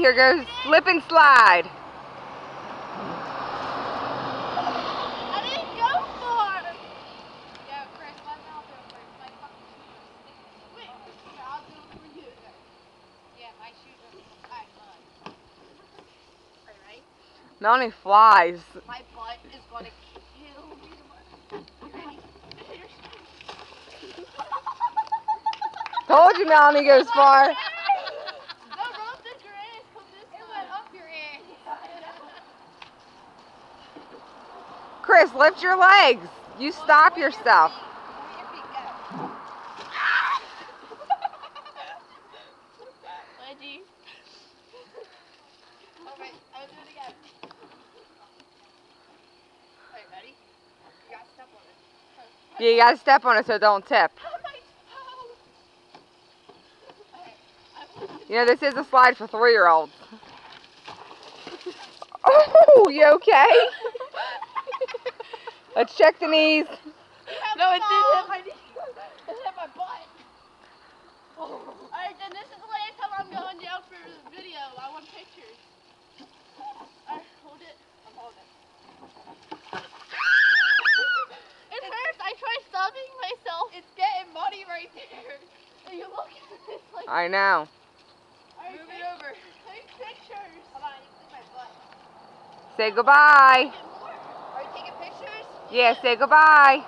here goes slip and slide. I didn't go for it. Yeah, Chris, let me do it first. My fucking shoes are stinking. Wait, I'll do it for you then. Yeah, my shoes are tied mud. Alright, ready? Melanie flies. My butt is gonna kill me. You ready? Told you Melanie goes far. No, roll up this your ass. Come this way. It went up your ass. Chris, lift your legs. You stop yourself. Where your feet go? Wedgie. Alright, I'll do it again. Alright, ready? You gotta step on it. Yeah, you gotta step on it so it don't tip. You know, this is a slide for 3-year-olds. Oh, you okay? Let's check the knees. No, it didn't hit my knee. It hit my butt. Alright, then this is the last time I'm going down for this video. I want pictures. Alright, hold it. I'm holding it. It hurts. I tried stubbing myself. It's getting muddy right there. And you look at it, it's like... I know. Alright, move it over. Take pictures. Hold on, I need to clean my butt. Say goodbye. Are you taking pictures? Yeah, say goodbye.